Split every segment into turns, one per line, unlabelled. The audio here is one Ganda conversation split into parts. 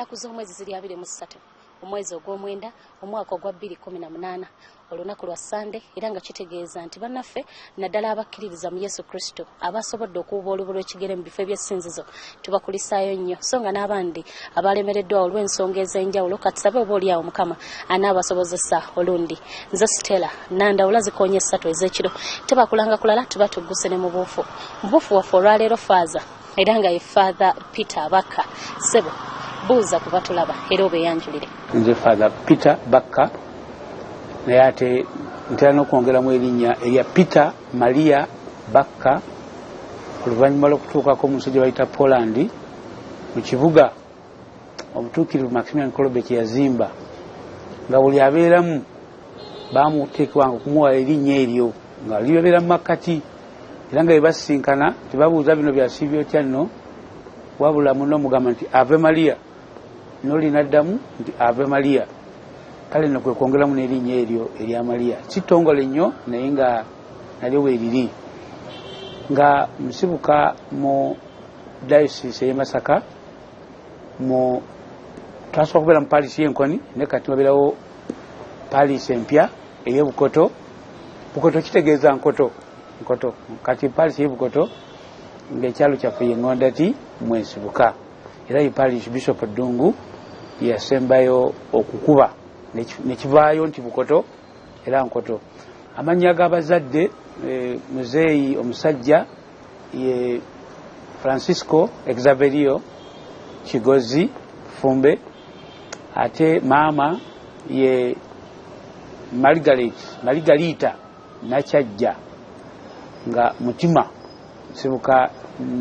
ennaku z'omwezi ziri 23 omwezi ogw'omwenda omwaka ogwa 2018 olunaku lwa Sande era nga kitegeeza nti bannaffe naddala abakkiririza mu Yesu Kristo abasobodde okuwuba olubu lw'ekigere mu bifo eby'essinzizo tubakulisaayo nnyo so nga n'abandi abalemereddwa olw'ensonga ez'enjawulo katusabe oba oliawo Mukama anaabasobozesa olundi. Nze Stella Nandawula zikoonye 3 ez'ekiro tebakulanga kulala tuba tugguse ne mu buufu waffe olwaleero faaza era nga ye Father Peter Bakka Sebo buuza kuba tulaba era obeeyanjulire.
Nze Father Peter Bakka naye ate ntera n'okwongeramu erinnya erya Peter Maria Bakka oluvannyuma lw'okutuukako mu nsi gye bayita Poland mu kibuga omutuukirivu Maximilian Kolbe kye yazimba nga buli abeeramu baamuteekewanga okumuwa erinnya eryo nga libeera mu makkati era nga bwe basinkana tebabuuza bino byasiibyo otya nno wabula muno mugamba nti Ave Maria noli naddamu nti Ave Maria kale nno kwe kwongeramu n'erinnya eryo erya Maria kitongole nnyo naye nga nalyo weeriri nga nsibuka mu diocese y'e Masaka mu twasobola kubeera mu paalisi y'Enkoni ne kati babeerawo paalisi empya ey'Ebukoto. Bukoto kitegeeza nkoto kati paalisi y'Ebukoto ng'ekyalo kyaffe ye Ngondati mwensibuka era ye paalisi Bishop Ddungu yasembayo okukuba nekivaayo nti Bukoto era nkoto. Amannya g'abazadde muzeeyi omusajja ye Francisco Exaverio Kigozi Fumbe ate maama ye Margarita Nakyajja nga Mutima nsibuka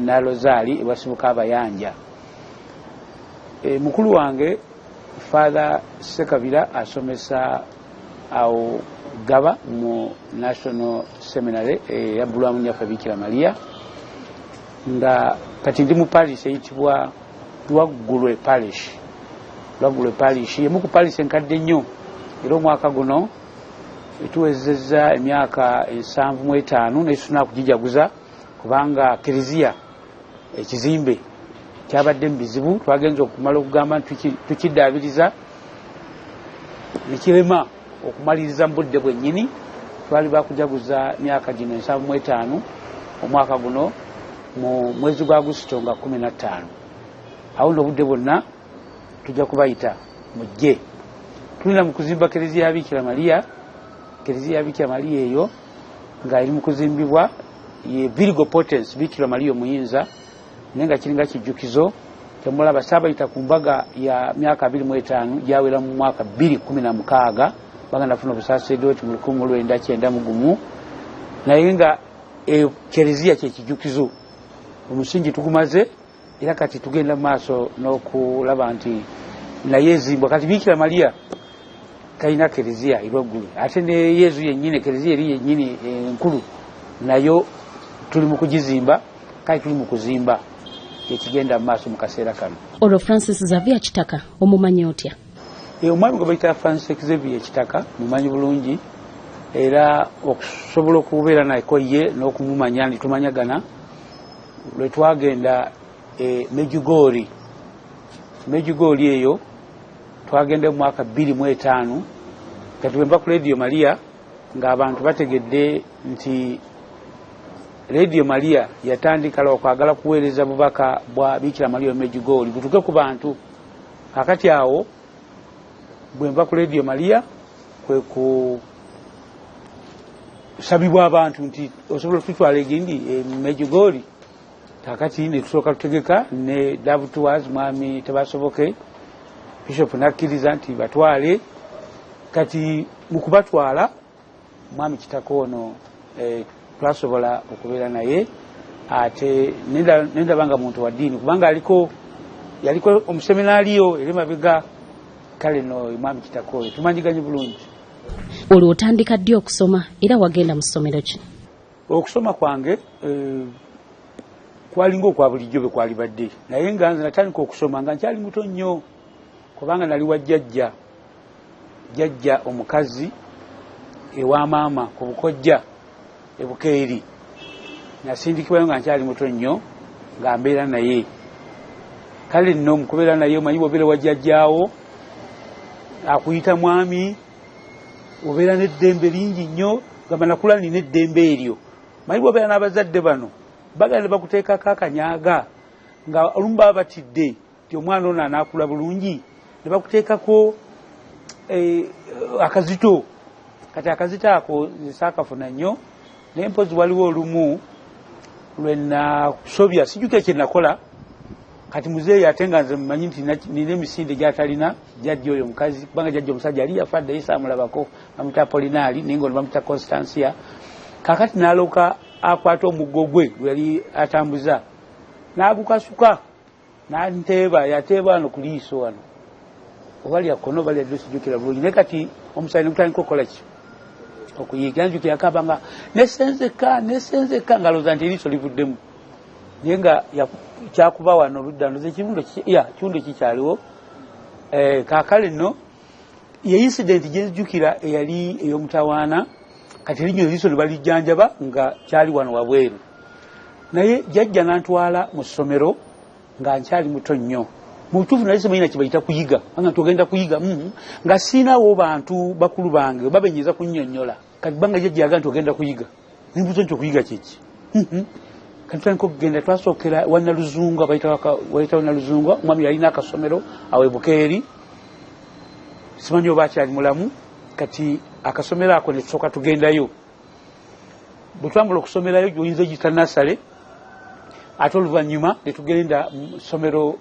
na Rozali ebasibuka abayanja. Mukulu wange Father Sekabira asomesa awo Gaba mu National Seminary ya Bulwamu Nyaffe Bikira Maria nga kati ndi mu parish eyitibwa Lwaggulwe Parish. Lwaggulwe Parish yemu ku parish enkadde nnyo era omwaka guno etuwezezza emyaka 75 naye tunakugijaguza kubanga Kiriziya ekizimbe kyabadde mu bizibu twagenza okumala okugamba tukiddaabiriza nekirema okumaliriza mu budde bwennyini twali bakujaguza myaka gino 75 omwaka guno mu mwezi gwa Augusito nga 15 awo n'obudde bwonna tujja kubayita mujje tulina mu kuzimba Kiriziya ya Bikira Maria. Kiriziya ya Bikira Maria eyo nga eri mu kuzimbibwa ye Virgo Potens Bikira Maria omuyinza nenga kiringa kijjukizo kyamulaba Saabayita ku mbaga ya myaka 25 gyawera mu mwaka 2016 baganda funa obusaasidoti mu 1991 naye nga Kiriziya kye kijjukizo omusingi tugumaze era kati tugenda maaso n'okulaba nti naye ezimbwa kati Bikira Maria kalina Kiriziya Lwaggulwe ate ne Yezu yennyini Kiriziya eri yennyini enkulu nayo tuli mu kugizimba kale tuli mu kuzimba ekigenda mu maaso mu kaseera kano.
Olwo Francis Xavier Kitaka omumanyi otya?
Omwami gwe bayita Francis Xavier Kitaka mumanyi bulungi era okusobola okubeera nako ye n'okumumanya ndi tumanyagana lwe twagenda Medjugorje eyo twagenda mu mwaka 2005 kati bwemba ku Radio Maria ng'abantu bategedde nti Radio Maria yatandika okwagala kuweereza bubaka bwa Bikira Maria Medjugorje butuke ku bantu kakati awo bwemba ku Radio Maria kwe ku sabibwa abantu nti osobola okutwala egindi Medjugorje kakati ne tusooka tutegeka ne Davutours mwami tebasoboke Bishop nakkiriza nti batwale kati mu kubatwala mwami Kitaka ono twasobola okubeera naye ate nendabanga muntu wa ddiini kubanga yaliko omuseminaaliyo eri mabega kale no mwami Kitaka oyo tumanyiganye bulungi.
Olwo otandika ddi okusoma era wagenda mu ssomero ki?
Okusoma kwange kwalinga okwa bulijjo bwe kwali badde naye nga nze natandika okusoma nga nkyali muto nnyo kubanga nali wa jjajja omukazi ewa maama ku Bukojja Ebukeeri nasindikibwayo nga nkyali muto nnyo nga mbeera naye kale nno mukubeera naye omanyi bwobeera wajjajjaawo akuyita mwami obeera n'eddembe lingi nnyo gamba nakula nina eddembe eryo manyi bwobeera n'abazadde bano bagala ne bakuteekako akanyaaga nga olumu baba batidde ti omwana ono anaakula bulungi ne bakuteekako akazito kati akazito ako nsaakafuna nnyo naye mpozi waliwo olumu lwenasobya sijjuka kyenakola kati muzeeyi ate nga nze mumanyi nti nina emisinde gyatalina jjajja oyo omukazi kubanga jjajja omusajja yali yafadde ye saamulabako bamuta Apolinaali naye ngaono bamuta Constancia kakati n'alooka akwata omuggo gwe gwe yali atambuza n'agukasuka n'anteeba yateeba wano ku liiso wano oba lyakono oba lyadde sijjukira bulungi naye kati omusajja ne gutandika okukola ki okuyiga njukira akaba nga nesenzeka ngalooza nti eriiso livuddemu naye nga kyakuba wano oludda ndoze kiwundo kikyaliwo kaakale nno ye incident gyenzijukira eyali ey'omutawaana kati erinyo eriiso ne balijjanjaba nga kyali wano wabweru naye jjajja n'antwala mu ssomero nga nkyali muto nnyo mu butuufu nali simanyi kibayita kuyiga anga tugenda kuyiga nga siinawo bantu bakulu bange oba benyeza kunnyonnyola kati banga jjajja yaga nti ogenda kuyiga nimbuzo nti okuyiga kyeki kati tutandika okugenda twasookera Wannaluzunga bayita Wannaluzunga omwami yalina akasomero awe Bukeeri simanyi oba akyali mulamu kati akasomero ako ne tusooka tugendayo bwe twambula okusomerayo oyinza ogiyita nasale ate oluvannyuma ne tugenda mu ssomero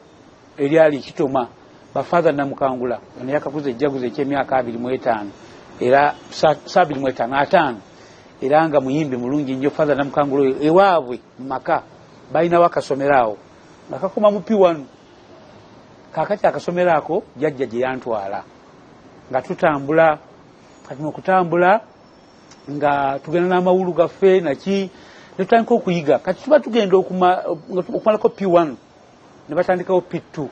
eryali Kitoma bafather Namukangula ono yakakuza ejjaguzo eky'emyaka 25 era 25 era nga muyimbi mulungi nnyo father Namukangula oyo ewaabwe mu maka balinawo akasomero awo nga kakoma mu P1 kakati akasomero ako jjajja gye yantwala nga tutambula kati mu kutambula nga tugenda n'amawulu gaffe naki ne tutandika okuyiga kati tuba tugenda okumalako P1 ne batandikawo P2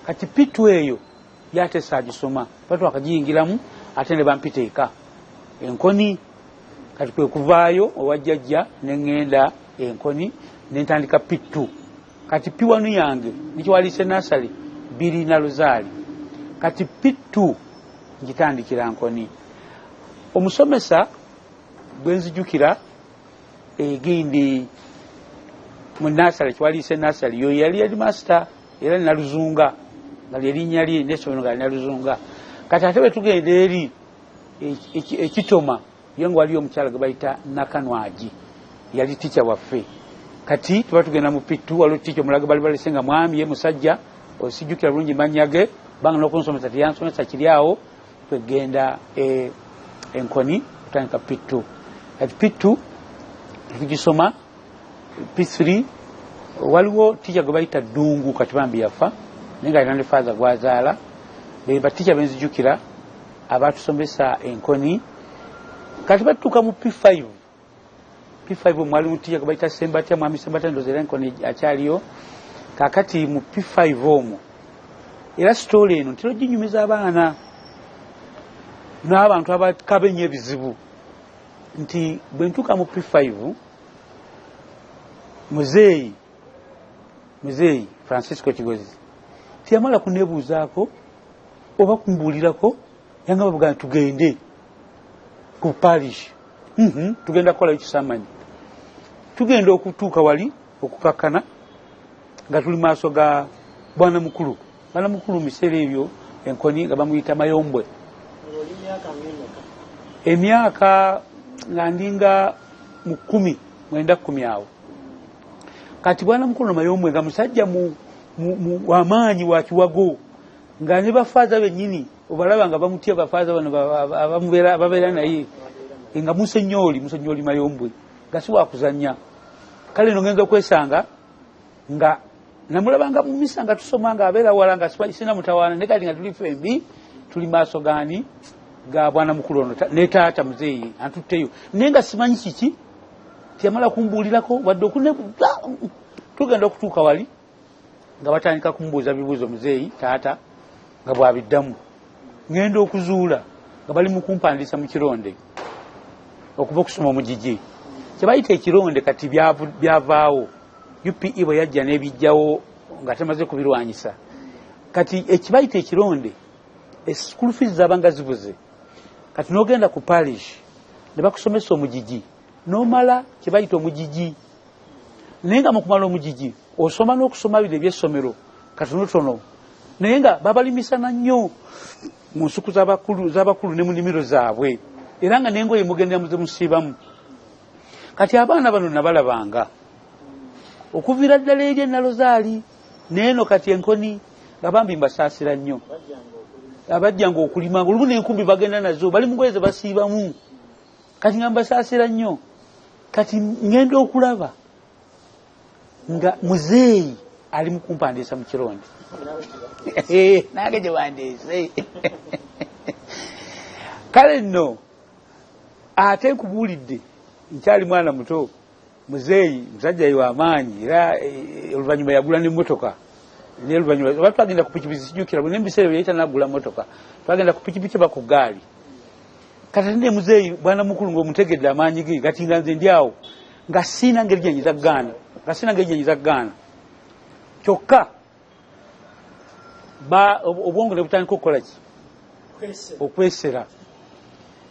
kati P2 eyo yatesa agisoma batwakagiyingiramu ate ne bampiteeka enkoni kati kwe kuvaayo owajjajja ne ŋŋenda enkoni ne ntandika P2 kati P1 yange nikiwaliise nasale biri na luzaali kati P2 ngitandikira nkoni omusomesa bwenzijukira egindi mu nasale kiwaliise nasale yo yali master era Naluzunga nga lyerinnya lye n'essomero nga Naluzunga kati ate bwe tugenda eri Ekitoma yo nga waliyo omukyala gwe bayita Nakanwagi yali ticca waffe kati tuba tugenda mu P2 waliwo ticca omulaga bali balese nga mwami ye musajja osijjukira bulungi mannya ge banga n'okunsomesa teyansomesa kiri awo twegenda enkoni kutandika P2 kati P2 tugisoma P3 waliwo ticca gwe bayita Ddungu kati bambi yafa naye nga alina ne father gwazaala be baticca benzijukira abatusomesa enkoni kati batuuka mu P5 omwalimu ticca gwe bayita Sembatya mwami Sembatya ndoza era enkoni akyaliyo kakati mu P5 omwo era sitole eno ntera ginyumiza abaana n'abantu abakaba ennyo ebizibu nti bwe ntuuka mu P5 muzeeyi Francisco Kigozi tiyamala kunebuuzaako oba kumbuulirako yanga bavuga tugende ku parish tugenda kukolayo kisamanyi tugenda okutuuka wali okukakkana nga tuli maaso ga bwana mukulu mu biseera ebyo enkoni nga bamuyita Mayombwe emyaka nga ndinga mu 10 awo kati bwana mukulu Mayombwe nga musajja wamaanyi wa kiwago nga ne bafaaza bennyini obalaba nga bamutya bafaaza bano ababeera naye nga musenyoli Mayombwe nga si wakuzannya kale no ngenza okwesanga nga namulabanga mu misa nga tusoma nga abeera wala nga sina mutawaana ne kati nga tuli fembi tuli maaso gani ga bwana mukulu ono ne taata muzeeyi antutteyo naye nga simanyi kiki tiyamala kumbuulirako wadde okunebuuza tugenda okutuuka wali nga batandika kumubuuza bibuuzo muzeeyi taata nga bwabiddamu ngenda okuzuula nga bali mu kumpandiisa mu kironde okuva okusoma omugigi kye bayita ekironde kati byavaawo UPE bwe yajja n'ebijjawo nga temaze kubirwanyisa. Kati ekibayita ekironde school fees zabanga zibuze. Kati nogenda ku parish ne bakusomesa omugigi nomala kibayita omugigi nenga mukumala omugigi osoma n'okusoma bide by'essomero katonotono nenga babalimisana nnyo mu nsuku z'abakulu ne mu nnimiro zaabwe era nga n'engoye mugendera muze musiibamu. Kati abaana bano nabalabanga okuviira ddala eri enalozaali neeno kati enkoni nga bambi mbasaasira nnyo abajjanga okulima olumu n'enkumbi bagenda nazo bali mu ngoye ze basiibamu kati nga mbasaasira nnyo. Kati ngenda okulaba nga muzeeyi ali mu kumpandiisa mu kironde nange gye wandeese kale nno ate nkubuulidde nkyali mwana muto muzeeyi musajja ye w'amaanyi era oluvannyuma yagula n'emmotoka n'oluvannyuma oba twagenda ku pikipiki sijjukira bwe n'ebiseera bye yayita n'agula mmotoka twagenda ku pikipiki ba ku gaali. Kati ate ne muzeeyi bwana mukulu ng'omutegedde amaanyi ge kati nga nze ndi awo nga siina ngeri gyenyiza kugaana kyokka obwongo ne butandika okukola ki okwesera.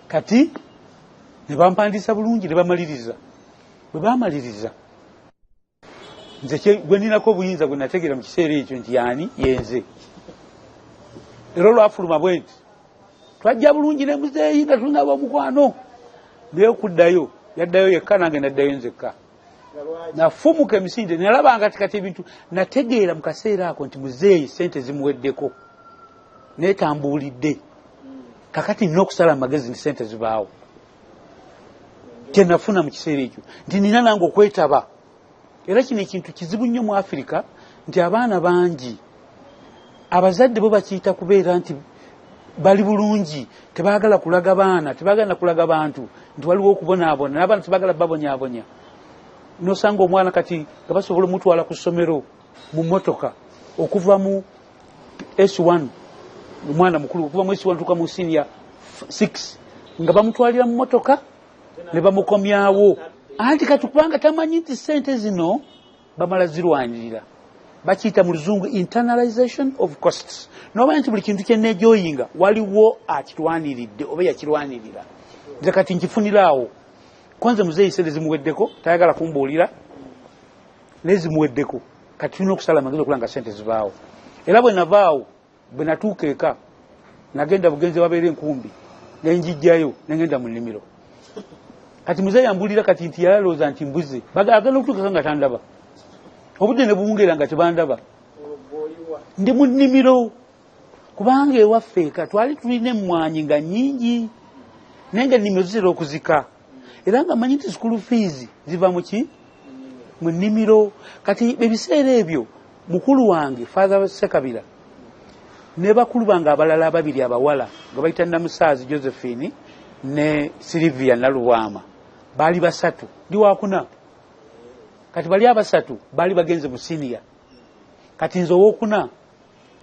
Kati ne bampandiisa bulungi ne bamaliriza. Bwe bamaliriza nze gwe ninako obuyinza gwe nategeera mu kiseera ekyo nti yaani yenze era olwafuluma bwe nti twajja bulungi ne muzeeyi nga tulina abomukwano naye okuddayo yaddayo yekka nange naddayo nzekka nafumuka emisinde nalabanga kati ebintu nategeera mu kaseera ako nti muzeeyi sente zimuweddeko neetambuulidde kakati nina okusala amagezi nti sente zibaawo kyenafuna mu kiseera ekyo nti nina nange okwetaba. Era kino ekintu kizibu nnyo mu Afirika nti abaana bangi abazadde bo bakiyita kubeera nti bali bulungi tebaagala kulaga baana tebaagala kulaga bantu nti waliwo okubonaabona n'abaana tebaagala babonyaabonya nosanga omwana kati nga basobola omutwala ku ssomero mu mmotoka okuva mu S1 omwana mukulu okuva mu S1 tuka mu senior 6 nga bamutwalira mu mmotoka ne bamukomyawo anti kati kubanga tamanyi nti ssente zino bamala zirwanirira bakiyita mu luzungu internalization of costs. Noba nti buli kintu kyenneejoyinga waliwo akirwaniridde oba yakirwanirira nze kati nkifuniraawo kwanza muzeeyi sente zimuweddeko tayagala kumbuulira nezimuweddeko kati tulina okusala amagezi okulanga sente zibaawo. Era bwe navaawo bwe natuuka eka nagenda bugenzi wabeera enkumbi nenjijjayo nengenda mu nnimiro. Kati muzeeyi ambuulira kati nti yalowooza nti mbuze agenda okutuuka nga tandaba obudde ne buwungeera nga tebandaba ndi mu nnimiro kubanga ewaffe eka twali tulina emmwanyi nga nnyingi naye nga ennimiro zitera okuzika era nga manyi nti school fees ziva mu ki mu nnimiro. Kati ebiseera ebyo mukulu wange Father Sekabira ne bakulu bange abalala ababiri abawala nga bayita Namusaazi Josephine ne Silvia Nalubwama baali basatu ndi wakuna. Kati bali abasatu baali bagenze mu senior kati nze owokuna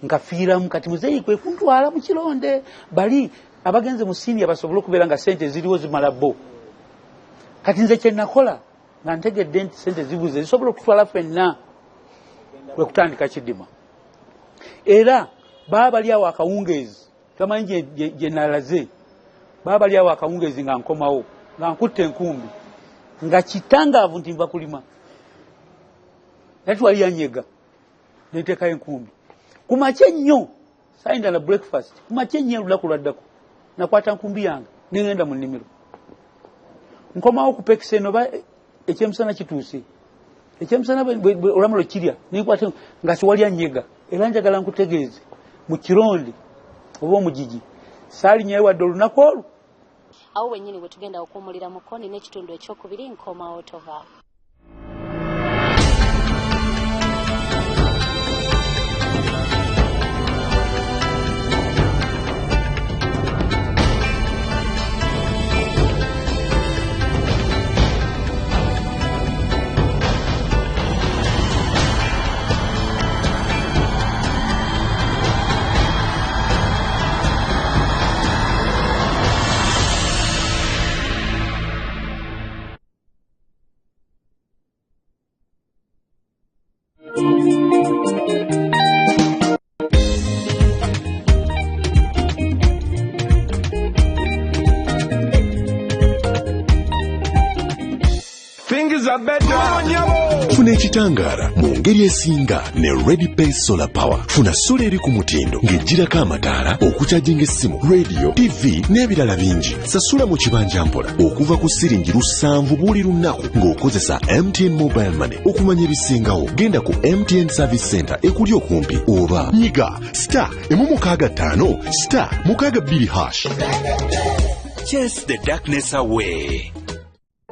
nkafiiramu kati muzeeyi kwe kuntwala mu kironde bali abagenze mu senior basobole okubeera nga sente ziriwo zimala bo. Kati nze kye nakola nga ntegedde nti sente zibuze zisobola okutwala ffenna kwe kutandika kiddima. Era baba bali awo akawungeezi tamanyi gye nalaze baba bali awo akawungeezi nga nkomawo nga nkutte enkumbi nga kitangaavu nti nva kulima naye twali yanyega nenteekayo enkumbi kumakya ennyo sayinda na breakfast kumakya ennyo olunaku lwaddako nakwata nkumbi yange nengenda mu nnimiro nkomawo ku pekisa eno ba ekyemisana kituuse ekyemisana olamalo kirya nenkwata nga siwali anyega era njagala nkutegeeze mu kironde oba omugigi saalinyayo wadde olunaku olwo
awo wennyini bwe tugenda okuwumulira mu koni n'ekitundu ekyokubiri nkomawo tova.
Funa ekitangara mu ngeri esinga ne Ready Pay Solar Power. Funa sola eri ku mutindo ng'ejjirako amataala, okukyajinga essimu, radio, TV n'ebirala bingi. Sasula mu kibanja mpola okuva ku siringi 7 buli lunaku ng'okozesa MTN Mobile Money. Okumanya ebisingawo genda ku MTN Service Center ekuli okumpi oba nyiga *165*622#.
Chase the darkness away.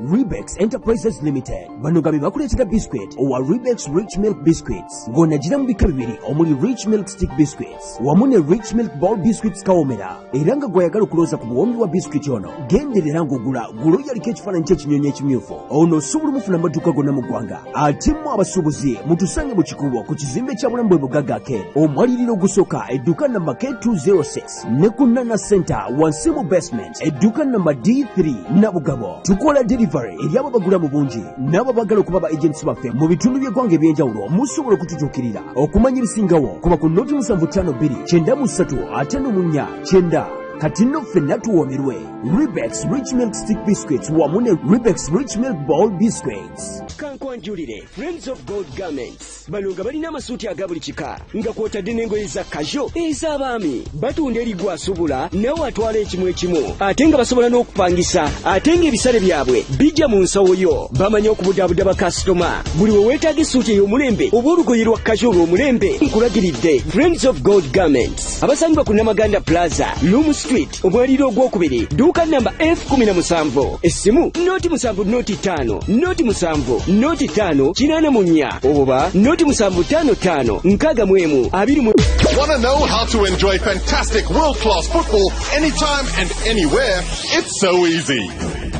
Rebex Enterprises Limited banogabi bakuletera biscuit owa Rebex Rich Milk Biscuits ng'onagira mu bika bibiri omuli Rich Milk Stick Biscuits wamu ne Rich Milk Ball Biscuits kawomera. Era nga gwayagala okulooza ku buwombi wa biscuit ono genderera ng'ogula gulo yaliko ekifaananyi ky'ekinyonyi ekimyufu ono osobola omufuna amaduuka gonna mu ggwanga. Ate mmwe abasuubuzi mutusange mu kikubo ku kizimbe kya Bulamu bwe Bugagga Arcade omwaliriro ogusooka edduuka namba K206 ne ku Nana Center wansi mu basement edduuka namba D3 Nabugabo. Tukola delivery eryabo bagula mu bungi nabo bagala okuba ba agents baffe mu bitundu by'eggwanga ebyenjawulo. Musobola okututuukirira okumanya ebisingawo kuba ku noti 752 93 ate n'omunya 9 kati nno ffenna tuwoomerwe. Rebex Rich Milk Stick Biscuits wamu ne Rebex Rich Milk Ball Biscuits.
Kankwanjulire Friends of God Garments bano nga balina amasuuti aga buli kika nga kwotadde n'engoye za kajo ez'abaami. Batunda erigwa asubula nawe atwala ekimu ate nga basobola n'okupangisa ate ng'ebisale byabwe bijja mu nsawo yo. Bamanyi okubudaabuda bakasitoma. Buli we weetaaga essuuti ey'omulembe oba olugoye lwa kajo olw'omulembe nkulagiridde Friends of God Garments abasangibwa ku Namaganda Plaza Lumu Street omwaliro ogwokubiri duuka namba F17 essimu noti 7 noti 5 noti 7 noti 5 8 oba noti 755 nkaga mwemu 20.
Want to know how to enjoy fantastic world-class football anytime and anywhere? It's so easy.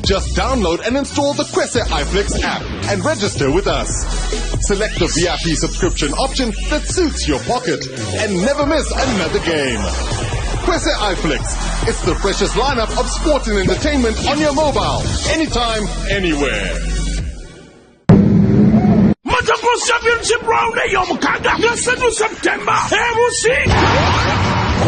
Just download and install the Kwese iFlix app and register with us. Select the VIP subscription option that suits your pocket and never miss another game. Kwese iFlix. It's the freshest lineup of sport and entertainment on your mobile, anytime, anywhere.
Motocross Championship round ey'omukaaga nga 3 September ebusi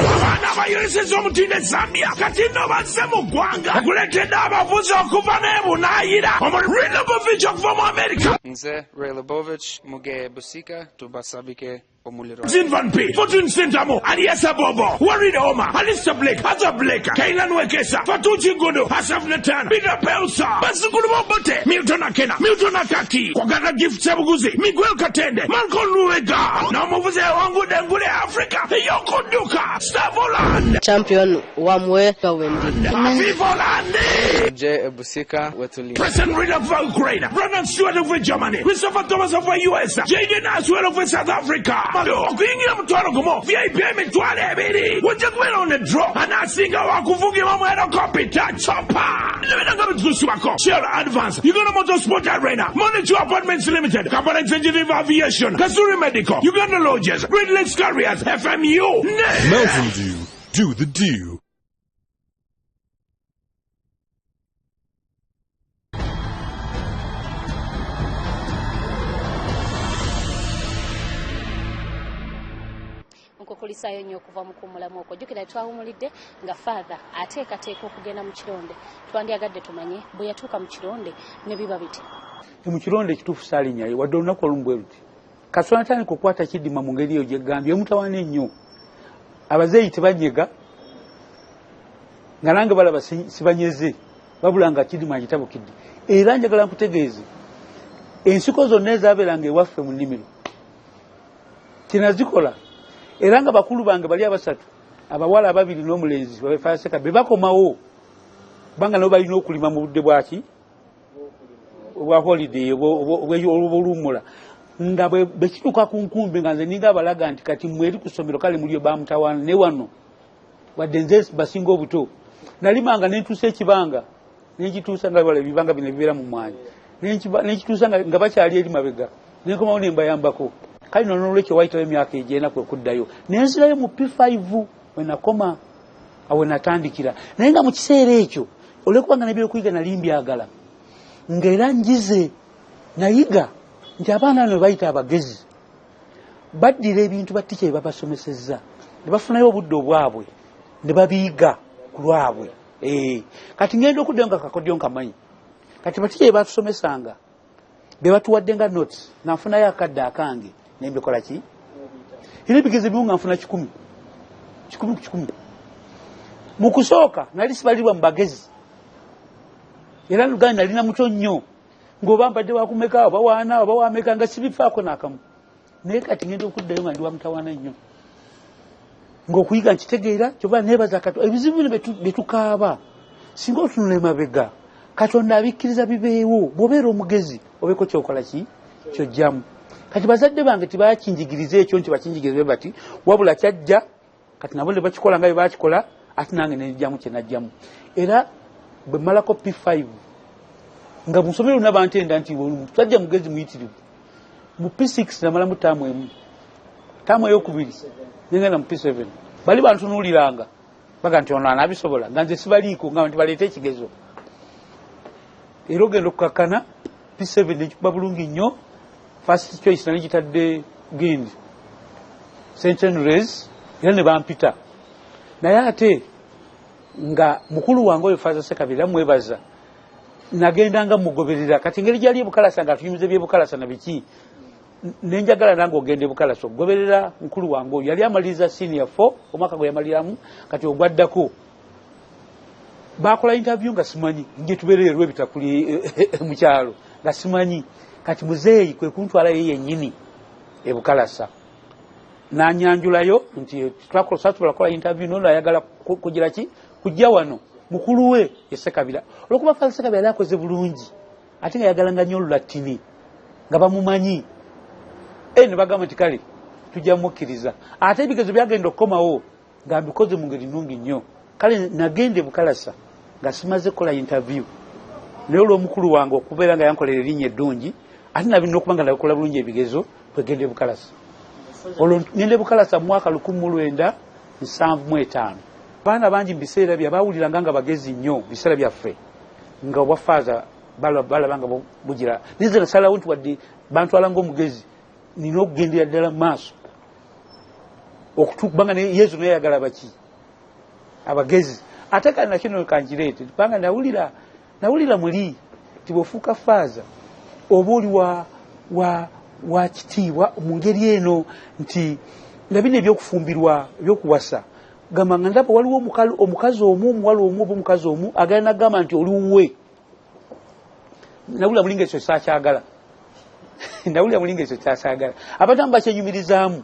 abaana abayoleseza omutindo Zambia kati nno bazze mu ggwanga okuleetedde abavuzi okuva n'ebunaayira Ray Lebovich okuva mu America.
Nze Ray Lebovich muge busika tubasabike omuliro.
Zin Van P, Fortune Sentamo, Aliasa Bobo, Warren Oma, Alistair Blake, Hazard Blake, Kailan Wekesa, Fatuchi Godo, Asaf Natan, Peter Pelsa, Basukuru Bote, Milton Akena, Milton Akaki, Kwagana Gift Sabuguzi, Miguel Katende, Malcolm Ruega, Namuvuze Wangu Dengule Africa, Yoko Duka, Stavoland,
Champion Wamwe Kawendi,
Vivolandi,
J. Busika Wetuli,
President Reed of Ukraine, Brandon Stewart of Germany, Christopher Thomas of US, Jaden Aswell of South Africa. Okuyingira mutwalo gumo VIP emitwalo ebiri wajja kubeera on the draw anaasinga wakuvugibwa mu helicopter chopper nebinanga bitutusibako Shell Advance Uganda Motorsport Arena Monitor Apartments Limited Company Executive Aviation Kazuri Medical Uganda Lodges Great Lakes Carriers FMU
Mountain Dew. Do the Dew.
Kulisayo nnyo okuva mu kumulamu okwo jjukira twawumulidde nga father ateekateeka okugenda mu kironde twandyagadde tumanye bwe yatuuka mu kironde ne biba biti
mu kironde ekituufu saalinyayo wadde olunaku olumu bwe luti kasona tandika okukwata kiddima mu ngeri eyo gyegambye omutawaana ennyo abazeeyi tebanyega nga nange balaba sibanyeze babula nga kiddima agitabukidde era njagala nkutegeeze ensiko zonna ezaabeeranga ewaffe mu nnimiro kinazikola era nga bakulu bange bali abasatu abawala ababiri n'omulenzi wabefaseka be bakomawo banga nabo balina okulima mu budde bwaki obwa holiday obw'oluwummula nga bekituuka ku nkumbi nga nze ninga abalaga nti kati mweri ku ssomero kale mulyo bamutawaana ne wano wadde nze basinga obuto nalimanga nentuusa ekibanga nenkituusa nga bala ebibanga bino ebibeera mu mwanya nenkituusa nga bakyali eri mabega nenkomawo nembayambako kali n'olwekyo wayitawo emyaka egyenda kwe kuddayo nenzirayo mu P5 we nakoma awe natandikira naye nga mu kiseera ekyo olwekubanga n'ebyokuyiga nali mbyagala ng'era njize nayiga nti abaana bano bayita abagezi baddira ebintu batika bye babasomesezza ne bafunayo obudde obwabwe ne babiyiga ku lwabwe kati ngenda okuddayo nga kakodyo nkamanyi kati batika bye batusomesanga be batuwadde nga notes nanfunayo akadde akange nembikola ki era ebigezo bimu nga nfuna 10 mu kusooka nali sibalirwa mu bagezi era Luganda nalina muto nnyo ng'oba mbadde wakumeka oba waana oba wameka nga sibifaako n'akamu naye kati ngenda okuddayo nga ndi wa mutawaana nnyo ng'okuyiga nkitegeera kyova neebaza Katonda ebizibu bino bye tukaaba singa otunula emabega Katonda abikkiriza bibeewo bw'obeera omugezi obeeko kyokola ki kyojjamu kati bazadde bange tibakinjigiriza ekyo nti bakinjigirize bati wabula kyajja kati nabo ne bakikola nga bye bakikola ate nange nenjjamu kye najjamu era bwe mmalako P5 nga musomero luna bantenda nti twajja mugezi muyitirivu mu P6 namalamu taamu eyokubiri nengenda mu P7 bali bantunuuliranga baga nti ono anaabisobola nga nze sibaliiko nga nti baleete ekigezo era ogenda okukakkana P7 nekikuba bulungi nnyo first choice nali gitadde gendi St. Andrews era ne bampita naye ate nga mukulu wange oyo Faaza Ssekabira mwebaza nagendanga mugoberera kati ngeri gyali ebukalasa nga tuyimize byebukalasa na biki nenjagala nange ogende bukalasa okugoberera mukulu wange oyo yali amaliriza senior 4 omwaka gwe yamaliramu kati ogwaddako bakola interview nga simanyi nje tubeerere lwebitakuli mu kyalo nga simanyi kati muzeeyi kwe kuntwala ye yennyini ebukalasa nanyanjulayo nti twakola interview nono ayagala kugira ki kujja wano mukulu we Ssekabira olwokuba Faaza Ssekabira yali akoze bulungi ate nga yagalanga nnyo Lulatini nga bamumanyi ne bagamba nti kale tujja mukkiriza ate ebigezo byagenda okukomawo nga mbikoze mu ngeri nnungi nnyo kale nagende bukalasa nga simaze kukola interview naye olw'omukulu wange okubeera nga yankolera erinnya eddungi ate nabina okuba nga nakola bulungi ebigezo twegende bukalasa olwo ngende bukalasa mu mwaka 1975 baana bangi mu biseera byabawuliranga nga bagezi nnyo biseera byaffe nga obwa Faaza balabanga bugira nize nasalawo nti wadde bantwala ng'omugezi nina okugendera ddala mu maaso okubanga Yesu naye yagala baki abagezi ate kale nakino kanjireete kubanga nawulira muli ti bw'ofuuka Faaza oba oli wa kitiibwa mu ngeri eno nti nga bino ebyokufumbirwa ebyokuwasa gamba nga ndaba waliwo omukazi omu omuwala omu oba omukazi omu agenda nagamba nti oli wuwe nawulira mulinga ekyo saakyagala abantu amu bakyenyumirizaamu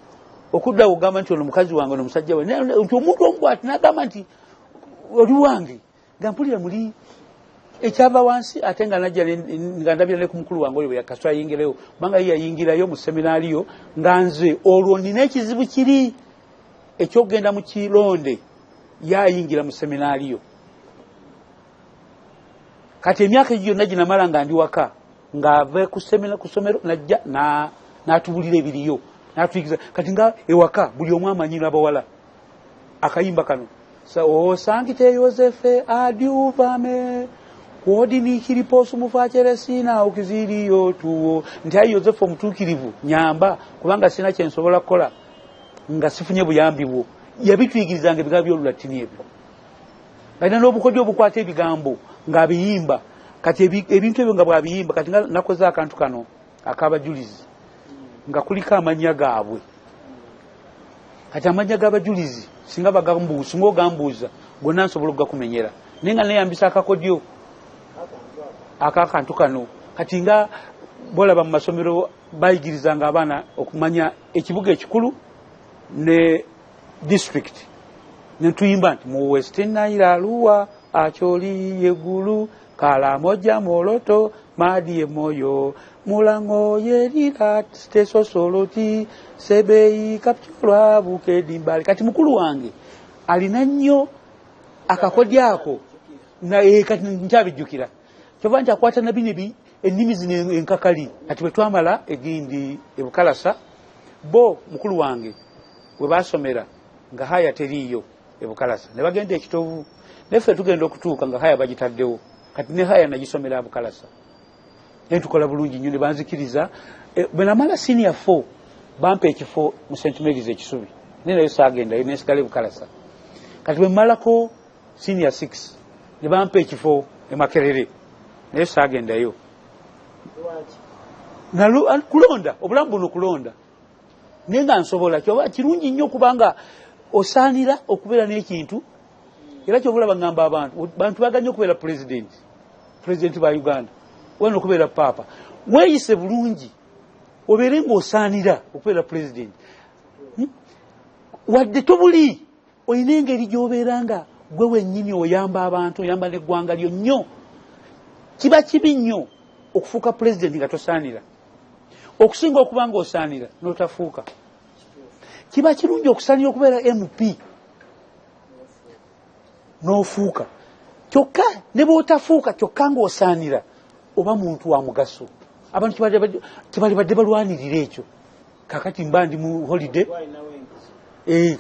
okuddawo ogamba nti ono mukazi wange ono musajja we nti omuntu omukwati nagamba nti oli wange nga mpulira muli ekyava wansi ate nga najja nga ndabira ne ku mukulu wange oyo bwe yakaswa ayingireyo kubanga ye yayingirayo mu seminaariyo nga nze olwo nina ekizibu kiri ekyokugenda mu kironde yayingira mu seminaariyo kati emyaka egyo yonna ginamala nga ndi waka ng'ave ku ssomero najja n'atubulira ebiriyo n'atuyigiza kati nga ewaka buli omu amanyi n'abawala akayimba kano osankite Yosefe adiuvame kuodinikiriposu mufaceresina okiziriyo tuwo nti ayi Yosefu omutuukirivu nyamba kubanga sina kye nsobola kukola nga sifunye buyambi bwo yabituyigirizanga ebigambo by'Olulatini ebyo balina n'obukodyo obukwata ebigambo ng'abiyimba kati ebintu ebyo nga bw'abiyimba kati nga nakoze akantu kano ak'abajulizi nga kuliko amannya gaabwe kati amannya g'abajulizi singa ogambuuza gonna nsobola okugakumenyera naye nga neyambisa akakodyo akakantu kano kati nga bolaba mu masomero bayigirizanga abaana okumanya ekibuga ekikulu ne district netuyimba nti mu Western Nile Arua acholi yegulu kalamoja moloto madi emoyo mulango yerira steso soloti sebei kapchulwa bukedimbali kati mukulu wange alina nnyo akakodyako na kati nkyabijjukira kyova nti akwata na bino ennimi zino enkakali kati bwe twamala egindi ebukalasa bo mukulu wange bwe basomera nga haya teriiyo ebukalasa ne bagenda ekitovu neffe tugenda okutuuka nga haya bagitaddewo kati ne haya nagisomera bukalasa naye tukola bulungi nnyo ne banzikiriza bwe namala senior 4 bampa ekifo mu St. Mary's ekisubi naye nayo saagendayo nesigala ebukalasa kati bwe mmalako senior 6 ne bampa ekifo e Makerere naye saagendayo kulonda obulamu buno kulonda naye nga nsobola kyoba kirungi nnyo kubanga osaanira okubeera n'ekintu era kyobula bagamba abantu baganye okubeera pulezidenti ba Uganda wena okubeera paapa weeyise bulungi obeere ng'osaanira okubeera pulezidenti wadde tobuli olina engeri gy'obeera nga gwe wennyini oyamba abantu oyamba n'eggwanga lyo nnyo kiba kibi nnyo okufuuka pulezidenti nga tosaanira okusinga okuba ng'osaanira n'otafuuka kiba kirungi okusaanira okubeera MP n'ofuuka kyokka ne bw'otafuuka kyokka ng'osaanira oba muntu wa mugaso abantu tebali badde balwanirira ekyo kakati mba ndi mu holiday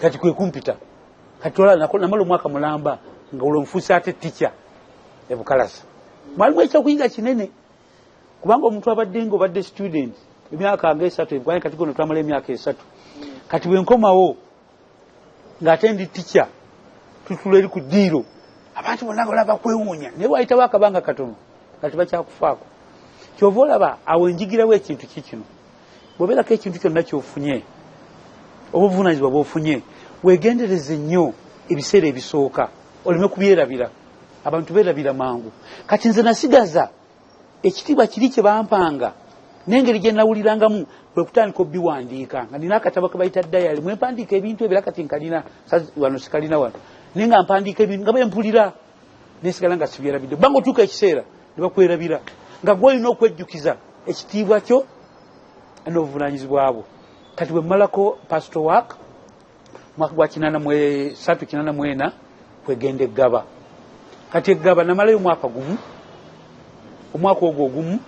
kati kwe kumpita kati namala omwaka mulamba nga olwo nfuuse ate ticca ebukalasa mwalimu ekyokuyiga kinene kubanga omuntu abadde ng'obadde student emyaka nga 3 ebwaye kati gono twamala emyaka 3 kati bwe nkomawo ng'ate ndi ticca tutula eri ku ddiiro abantu bonna olaba kwewuunya naye bwayitawo akabanga katono kati bakyakufaako kyova olaba awo enjigirawo ekintu kikino bw'obeerako ekintu kyonna kyofunye oba obuvunaanyizibwa bw'ofunye weegendereze nnyo ebiseera ebisooka oleme kubyerabira abantu beerabira mangu kati nze nasigaza ekitiibwa kiri kye bampanga n'engeri gye nawulirangamu kwe kutandika obbiwandiika nga nina akatabo ke bayita dayali mwempandiika ebintu ebira kati nkalina wano sikalina wano naye nga mpandiika ebintu nga bempulira nesigala nga sibyerabidde kubanga otuuka ekiseera ne bakwerabira nga gwe olina okwejjukiza ekitiibwa kyo n'obuvunaanyizibwa bwo kati bwe mmalako pastor work mwaka gwa 83-84 kwegenda eggaba kati eggaba namalayo omwaka gumu omwaka ogwo ogumu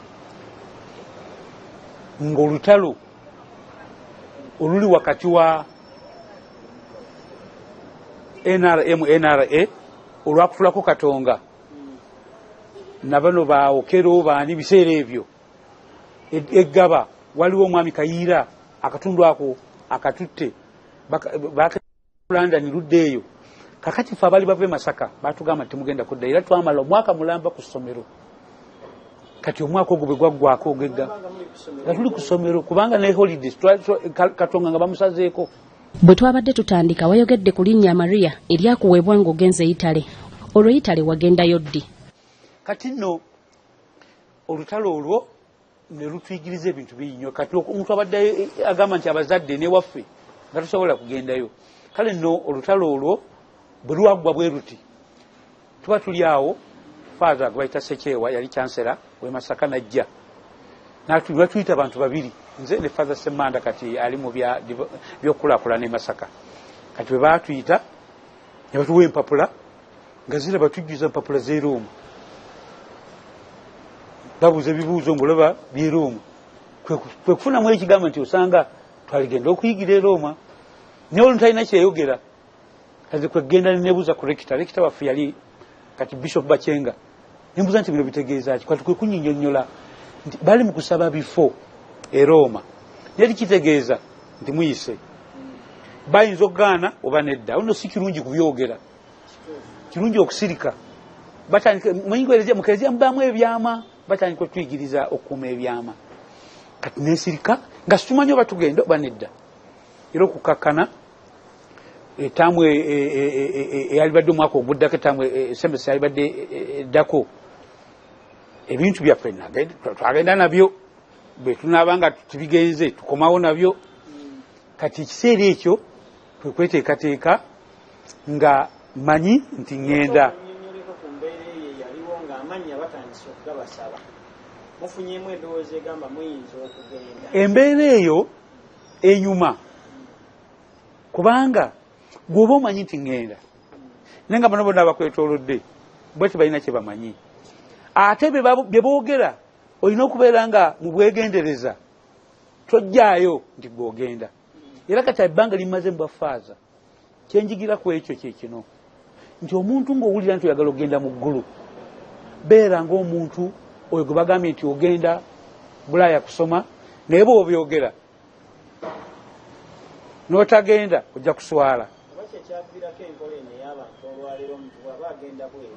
ng'olutalo oluli wakati wa NRM NRA olwakutulako Katonga nabano baokero baani biseera ebyo eggaba waliwo omwami Kayiira akatundu ako akatutte London ludde eyo kakati fe abali bave Masaka batugamba temugenda kudda era twamala omwaka mulamba ku ssomero kati omwaka ogwo bwe gwaggwako ogegga nga tuli ku ssomero kubanga ne holidays Katonga nga bamusazeeko.
Bwe twabadde tutandika wayogedde ku linnya Maria eryakuweebwa ng'ogenze Itale olwo Itale wagendayo ddi?
Kati nno olutalo olwo ne lutuyigiriza ebintu binnyo kati omuntu abadde agamba nti abazadde ne waffe nga tusobola kugendayo kale nno olutalo olwo bwe lwaggwa bwe ruti tuba tuli awo faaza gwe bayita Sekyewa yali chancellor we Masaka najja natuyita abantu babiri nze ne faaza Ssemanda kati ali mu by'okulaakulana e Masaka kati bwe baatuyita ne batuwa empapula nga zira batujjuza empapula z'e Roma babuuza ebibuuzo ng'olaba by'e Roma kwe kufunamu ekigambo nti osanga twaligenda okuyigira e Roma naye olwo talina kyeyogera kati kwegenda nebuuza ku rekita waffe yali kati Bishop Bachenga nembuuza nti bino bitegeeza ki kati kwe kunnyonnyola nti bali mu kusaba bifo e Roma naye kitegeeza nti muyise bayinza okugaana oba nedda ono si kirungi kubyogera kirungi okusirika batandika mukereziya mubaamu ebyama batandika otuyigiriza okukuuma ebyama kati nesirika nga situmanyi oba tugenda oba nedda era okukakkana etamu eyalibadde omwaka oguddako etamu esembesi yalibadde eddako ebintu byaffe twagenda nabyo bwe tunaaba nga tubigenze tukomawo nabyo kati ekiseera ekyo kwe kweteekateeka nga manyi nti ŋŋenda embeera eyo enyuma kubanga gwoba omanyi nti ŋŋenda naye nga bano bonna abakwetoolodde bwe tebalina kye bamanyi ate bye boogera olina okubeera nga mu bwegendereza tojjaayo nti gwogenda era kati ebbanga limaze mubafaaza kyenjigira ku ekyo kyekino nti omuntu ng'owulira nti oyagala ogenda mu ggulu beera ng'omuntu oyo gwe bagambye nti ogenda Bulaaya kusoma naye bwe obyogera n'otagenda ojja kuswala
ekyavirako enkola eno ey'abantu olwaleero omuntu bw'aba agenda bweru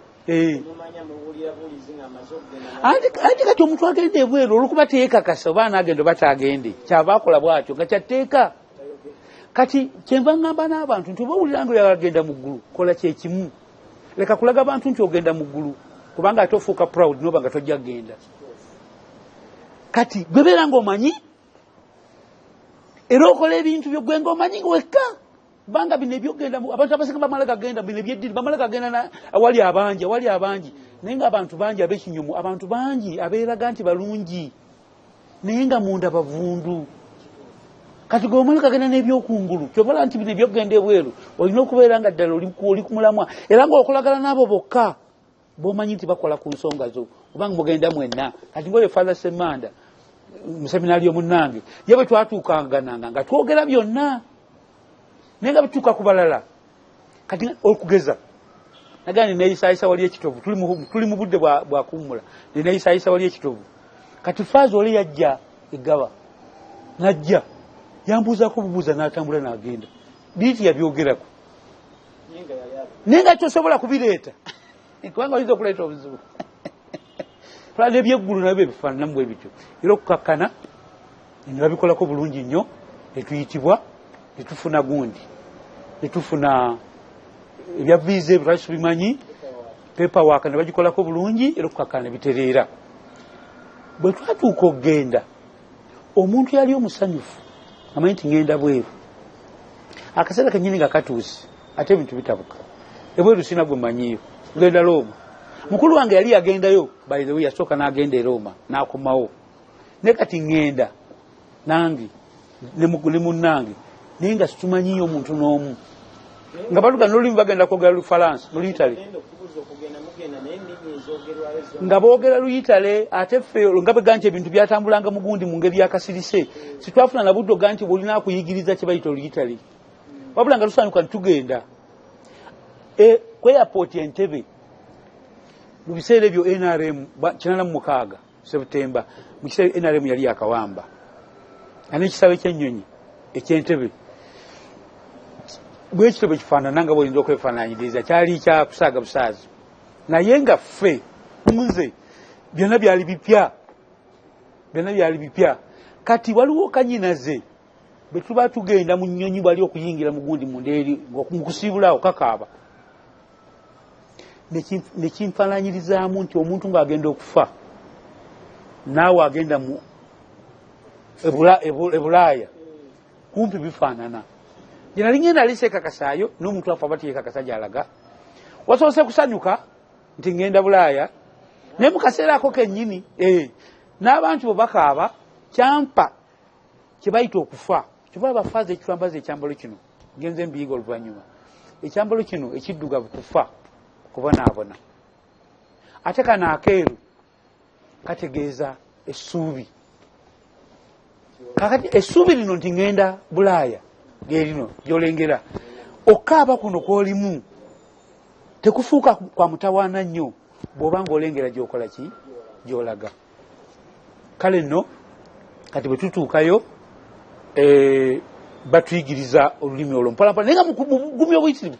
mumanya muwulira bulizi ng'amaze okugenda
anti kati omuntu agenda ebweru olwokuba teyeekakasa oba anaagenda oba taagende kyava akola bw'atyo nga kyatteeka kati kyenva ŋŋamba n'abantu nti oba owulira nga oyagenda mu ggulu kola kyekimu leka kulaga abantu nti ogenda mu ggulu kubanga ate ofuuka proud noba nga tojja kgenda kati gwe beera ng'omanyi era okola ebintu byogwe ng'omanyi wekka kubanga bino ebyogenda abantu abasinga bamala gagenda bino ebyeddini bamala gagenda awali abangi naye ng'abantu bangi ab'ekinyumu abantu bangi abeeraga nti balungi naye nga munda bavundu kati gomala kagenda n'ebyokungulu kyobola nti bino ebyogenda ebweru olina okubeera nga ddala oli ku mulamwa era ng'okolagala n'abo bokka b'omanyi nti bakola ku nsonga zo kubanga mugenda mwenna kati ngoye Father Semanda mu seminaari omunnange ye bwe twatuukangananga nga twogera byonna naye nga bituuka ku balala kati okugeza nagani neeyisaayisa wali ekitovu tuli mu budde bwa kuwummula neeyisaayisa wali ekitovu kati faazi oli yajja eggaba najja yambuuzaako bubuuza n'atambula n'agenda biiti yabyogerako naye nga tosobola kubireeta kubanga oyinza okuleeta obuzibu fulani ebyeggulu nabyo ebifaananamu bwe bityo era okukakkana ne babikolako bulungi nnyo netuyitibwa netufuna gundi netufuna ebya viiza ebyo twali tubimanyi paperwork ne bagikolako bulungi era okukakkana ne bitereera bwe twatuuka okugenda omuntu yali omusanyufu amanyi nti ngenda bweru akaseera kennyini nga katuuse ate ebintu bitabuka ebweru sina gwe manyiyo ngenda Roma mukulu wange yali yagendayo by the way yasooka n'agenda e Roma n'akomawo naye kati ngenda nange ne munnange naye nga situmanyiyo omuntu n'omu nga baluga n'olulimi bagenda kwogera Lufalansa mu Italy nga boogera Luyitale ate ffe nga bwe ganti ebintu byatambulanga mugundi mu ngeri yakasirise sitwafuna na buddo ganti bwolina akuyigiriza kye bayita Oluyitale wabula nga tusanyuka ntitugenda ku airport Entebbe mu biseera ebyo NRM 86 Septemba mu kiseera NRM yali yakawamba ane ekisawe ky'ennyonyi eky'Entebbe bwekitebe kifaanana nga bwoyinza okwefaananyiriza kyali kya kusaaga busaazi naye nga ffe nze byonna byali bipya kati waliwo kanyinaze bwe tuba tugenda mu nnyonyi bwali okuyingira mugundi mundeeri mukusiibulawo kakaaba nekimfaananyirizaamu nti omuntu ng'agenda okufa naawe agenda mu ebulaaya kumpi bifaanana gye nali ngenda liseekakasaayo n'omuntu afa bati yekakasa gy'alaga wasoose kusanyuka nti ngenda bulaaya naye mu kaseera ako kennyini n'abantu bwe bakaaba kyampa kye bayita okufa kyobola bafaaza ekitwambaza ekyambalo kino genze mbiyiga oluvannyuma ekyambalo kino ekiddugavu kufa kubonaabona ate kano akeeru kategeeza essuubi kakati essuubi lino nti ngenda bulaaya gerino gyolengera okaaba kuno kwolimu tekufuuka kwa mutawaana nnyo bw'oba ng'olengera gy'okola ki gy'olaga kale nno kati bwe tutuukayo batuyigiriza olulimi olwo mpolampala naye nga mugumi obuyitirivu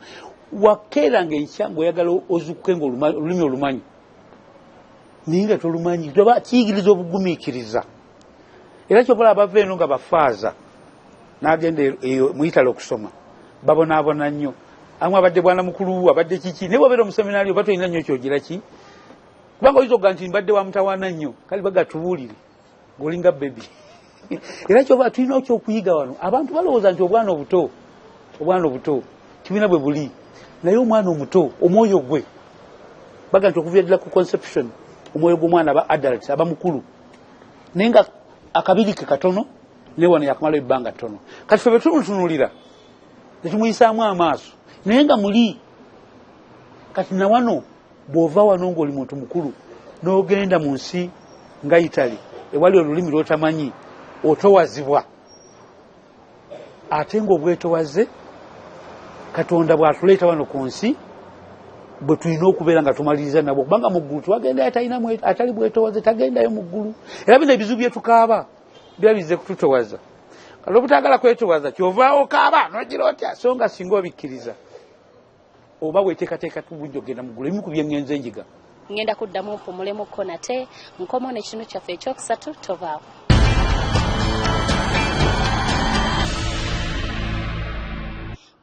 wakeeranga enkya ng'oyagala ozukuke ng'olulimi olumanyi naye nga tolumanyi toba kiyigiriza obugumiikiriza era kyobola abava eno nga bafaaza n'agenda eyo mu Italy okusoma babonaabona nnyo amu abadde bwana mukulu abadde kiki naye bwabeera omuseminaari oba tolina nnyo kyogira ki kubanga oyinza okuga nti mbadde wa mutawaana nnyo kale bagatubuulire ng'olinga bebi era kyoba tulina okyokuyiga wano abantu balowooza nti obwana obuto kibiina bwe buli naye omwana omuto omwoyo gwe baga nti okuva ddala ku conception omwoyo gw'omwana aba adult aba mukulu naye nga akabiri ke katono naye wano yakamala ebbanga ttono kati ffe bwe tumutunuulira netumuyisaamu amaaso naye nga muli kati na wano bw'ova wano ng'oli muntu mukulu n'ogenda mu nsi nga Italy ewali olulimi lw'otamanyi otowazibwa ate ng'obwetowaze Katonda bw'atuleeta wano ku nsi bwe tulina okubeera nga tumaliriza nabwo kubanga mu ggulu twagendayo atali bwetowaze tagendayo mu ggulu era bino ebizibu bye tukaaba biba bizze kututowaza kati obutagala kwetowaza kyovaawo kaaba nogira otya so nga singa obikkiriza oba weteekateeka tubujja ogenda muggulu ebimu ku byengenze enjiga
ngenda kuddamu mpumulemuko nate nkomo n'ekitundu kyaffe ekyokusatu tovaawo.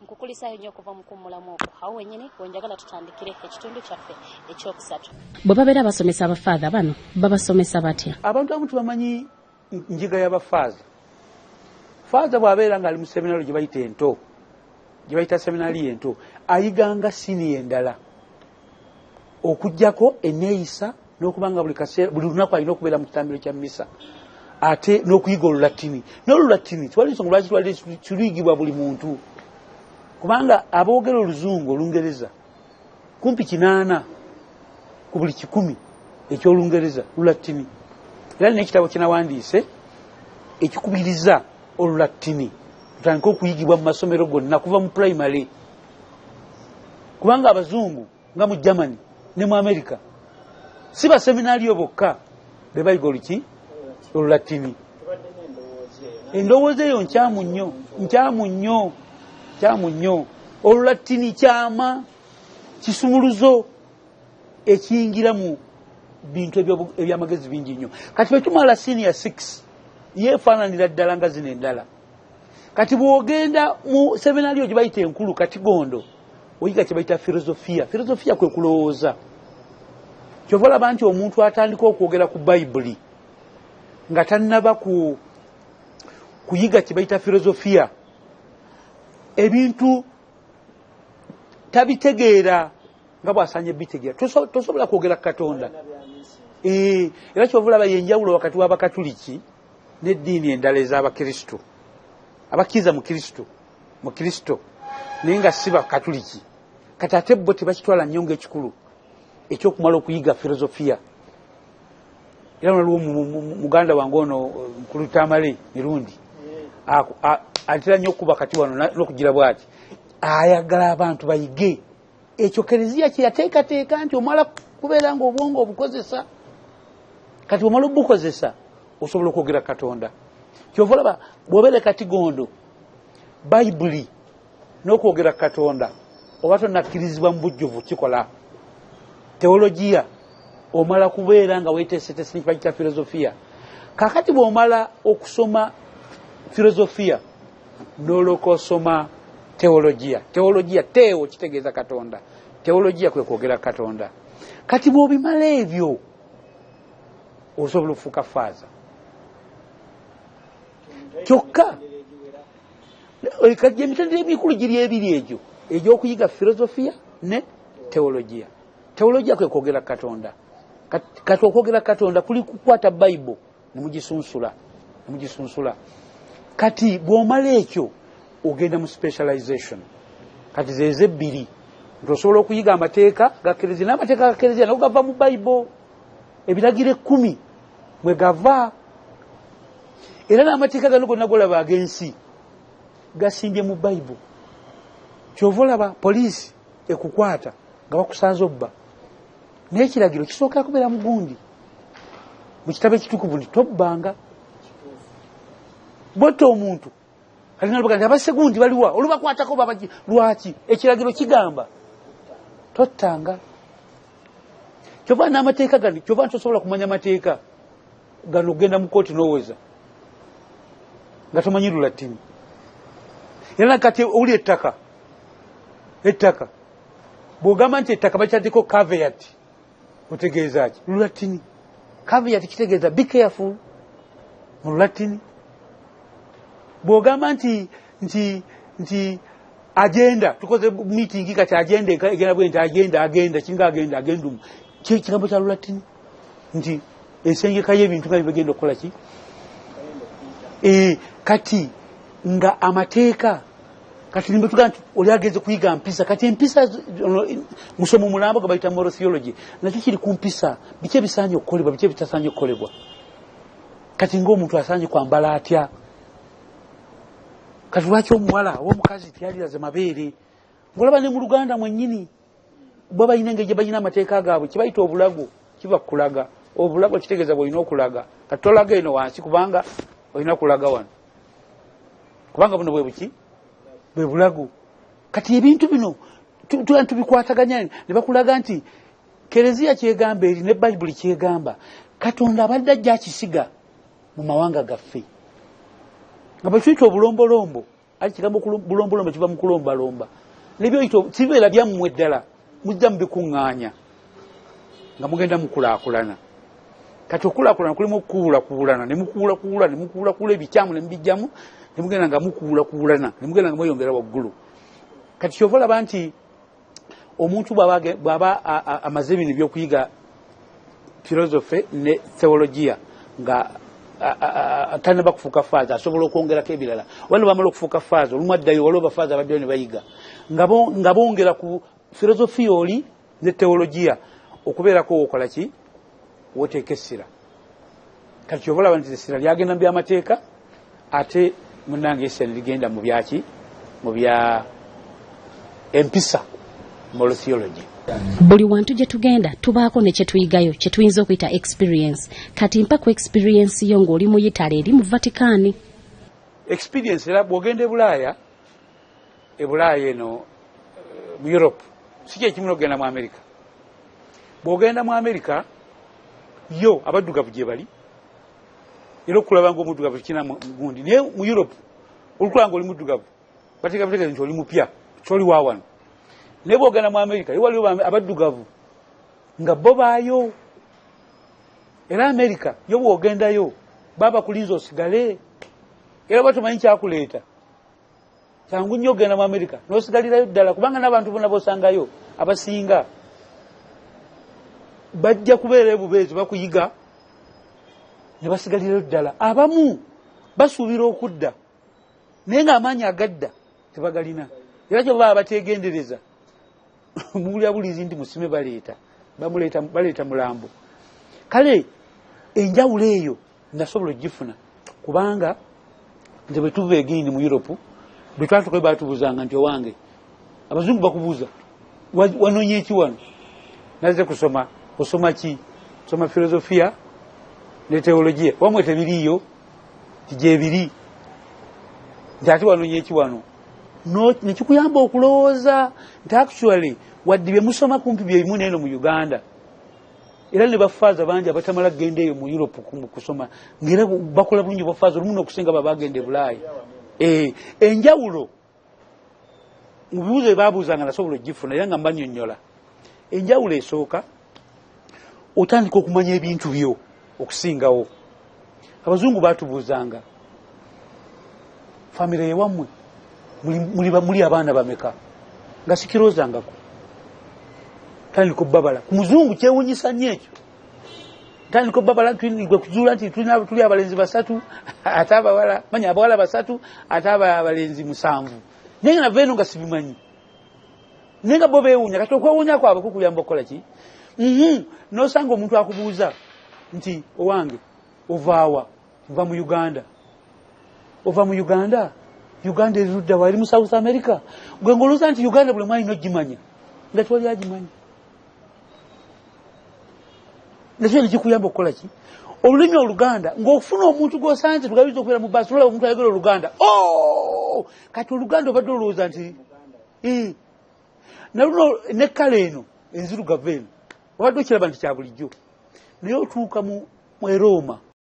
Nkukulisayo nnyo okuva mu kummulamu okwo awo wennyini wenjagala tutandikire ekitundu kyaffe ekyokusatu. Bwe babeera abasomesa abafaadha bano babasomesa batya?
Abantu abamu tebamanyi njiga y'abafaadha. Faadha bw'abeera ng'ali mu seminari gye bayita ento gye bayita seminari ento ayiganga siniya endala okuggyako enneeyisa n'okubanga buli lunaku alina okubeera mu kitambiro kya mmisa ate n'okuyiga olulatini n'olulatini tiwali nsonga lwaki twali tuluyigibwa buli muntu kubanga aboogera oluzungu olungereza kumpi 8 ku buli 100 ekyolungereza lulatini era n'ekitabo kinawandiise ekikubiriza olulatini tutandika okuyigibwa mu masomero gonna kuva mu primary kubanga abazungu nga mu Germany ne mu America si baseminario bokka be bayiga olulatini endowooza eyo nkyamu nnyo olulatini kyama kisumuluzo ekiyingira mu bintu ebyamagezi bingi nnyo kati bwe tumala senior 6 yeefaananira ddala nga zino endala kati bw'ogenda mu seminario gye bayita enkulu kati gondo oyiga kye bayita filosofia kwe kulowooza kyova olaba nti omuntu atandika okwogera ku bayibuli nga tannaba kuyiga kye bayita filosofia ebintu tabitegeera nga bw'asaanye bitegeera tosobola kwogera ku Katonda era kyova olaba yenjawulo wakati w'abakatuliki n'eddiini endala ez'abakristo abakkiriza mu kristo naye nga si bakatuliki kati ate bo tebakitwala nnyo ng'ekikulu ekyokumala okuyiga filosofia era waliwo muganda wange ono mukulu Tamale mirundi atera nnyo okuba kati wano n'okugira bwati ayagala abantu bayige ekyo kereziya kye yateekateeka nti omala kubeera ng'obwongo obukozesa kati omala obukozesa osobola okwogera Katonda kyova olaba bw'obeere kati gondo bayibuli n'okwogera Katonda oba tonnakkirizibwa mu bujjuvu kikola teologiya omala kubeera nga weeteeseteese n'ekibagita filosofia kakati bw'omala okusoma filosofia n'olwoka osoma teologiya teo kitegeeza Katonda teologiya kwe kwogera Katonda kati bw'obimala ebyo osobola okufuuka faaza kyokka kati emitendera emikulu giri ebiri egyo egy'okuyiga filosofia ne teologiya kwe kwogera Katonda kati okwogera Katonda kuli kukwata Bible nemugisunsula kati bw'omala ekyo ogenda mu specialization kati zeeze ebbiri nti osobola okuyiga amateeka ga Kereziya n'amateeka ga Kereziya nago gava mu Bible ebiragiro 10 mwe gava era n'amateeka gano gonna golaba ag'ensi gasimbye mu Bible kyova olaba poliisi ekukwata nga bakusanze obba naye ekiragiro kisooka kubeera mugundi mu kitabo ekitukuvu nti tobbanga botta omuntu alina lubaga nti abasegundi baliwa olubakwatako babagi lwaki ekiragiro kigamba tottanga kyova n'amateeka gano kyova nti osobola kumanya amateeka gano ogenda mu kooti n'oweza nga tomanyi lulatini era nakati oli ettaka bw'ogamba nti ettaka bakyaddeko caveat otegeeza ki lulatini caveat kitegeeza be careful mu lulatini bw'ogamba nti agenda tukoze meeting kati agenda egenda bwe nti agenda kinga agenda kigambo kya lulatini nti ensengeka y'ebintu nga bigenda okukola ki kati nga amateeka kati nimbe tuga nti oli ageze kuyiga mpisa kati empisa musomo mulambo gabayita moral theology nakyo kiri ku mpisa biki ebisaanye okukolebwa biki ebitasaanye okukolebwa kati ng'omuntu asaanye kwambala atya kati lwaki omuwala omukazi tiyaliraze mabeere ngolaba ne mu Luganda mwennyini bwe balina engeri gye balina amateeka gaabwe kibayita obulago kiba kulaga obulago kitegeeza bw'olina okulaga kati tolaga eno wansi kubanga olina kulaga wano kubanga buno bwe buki bwe bulago kati ebintu bino tubikwataganya ne bakulaga nti Kereziya kyegamba eri ne Bayibuli kyegamba Katonda abadde ajja akisiga mu mawanga gaffe nga bakiyita obulombolombo ali kigambo bulombolombo kiva mu kulombalomba nebyo kibeera byammwe ddala mujja mubikuŋŋaanya nga mugenda mukulaakulana kati okulaakulana kulimu okukuulakuulana ne mukuulakuula ebikyamu ne mubijjamu ne mugenda nga mukuulakuulana ne mugenda nga mweyongera waggulu kati kyova olaba nti omuntu bw'aba amaze ebintu by'okuyiga philosophy ne theologia nga tanaba kufuuka faaza asobola okwongerako ebirala wano bamala okufuuka faaza olumu addayo waliwo bafaaza abaddeyo ne bayiga nga bongera ku philosophy oli ne theologia okubeerako wokola ki woteeka essira kati kyova olaba nti essira lyagenda mu byamateeka ate munnange essira ligenda mu byaki mu bya empisa moral theology.
Buli wantu gye tugenda tubaako ne kye tuyigayo kye tuyinza okuyita experience kati mpa ku experience yo ng'oli mu Italy eri mu Vatican.
Experience era bw'ogenda e Bulaaya eno mu Europe si kye kimu n'ogenda mu America. Bw'ogenda mu America yo abaddugavu gye bali era okulaba ng'omuddugavu kina gundi naye mu Europe olukulaba ng'oli muddugavu bateekateeka nti oli mupya kyoli wa wano. Naye bw'ogenda mu America yo waliwo abaddugavu nga bo baayo era America yo bw'ogendayo baba kulinza osigale era batumanyi kyakuleeta kyangu nnyo ogenda mu America n'osigalirayo ddala kubanga n'abantu bonna bosangayo abasinga bajja kubeera ebubeezi bakuyiga ne basigalirayo ddala abamu basuubira okudda naye ng'amaanyi agadda tebagalina era kyo baba bateegendereza mubulya bulizi nti musime baleeta mulambo kale enjawulo eyo nasobola ogifuna kubanga nze bwe tuva egindi mu Europe bwe twatukayo baatubuzanga nti owange abazungu bakubuuza wanoonya eki wano naze kusoma osoma ki soma filosofia ne teologia wamwe tebiriiyo gyebiri nti ate wanoonya eki wano nekikuyamba okulowooza nti actually wadde bye musoma kumpi byebimu neeno mu Uganda era ne bafaaza bangi abatamala kugenda eyo mu Europe kusoma ngera bakola bulungi bafaaza olumu n'okusinga babagenda e Bulaaya. Enjawulo mu bibuuzo bye baabuuzanga nasobola ogifuna era nga mbanyonnyola enjawulo esooka otandika okumanya ebintu byo okusingawo. Abazungu baatubuuzanga famire yewammwe muli abaana bameka nga sikiroozangako tandika obbabala ku muzungu kyewunyisa nnyo ekyo tandika obbabala gwe kuzuula nti tuli abalenzi 3 ate abawala manya abawala 3 ate abalenzi 7 naye nga nava eno nga sibimanyi naye nga bo beewuunya kati okwewuunya kwabwe kukuyamba okukola ki n'osanga omuntu akubuuza nti owange ovaawa nva mu Uganda ova mu Uganda Uganda erudda wa eri mu South America gwe ngolooza nti Uganda buli mwalina ogimanya nga twali agimanyi nakyo nekikuyamba okukola ki olulimi Oluganda ng'ofuna omuntu gw'osanze tugabiza okubeera mu baasi olaba omuntu ayogera Oluganda kati Oluganda obadde olowooza nti naluno nekkala eno enzirugavu eno obadde okiraba nti kya bulijjo naye otuuka mu Roma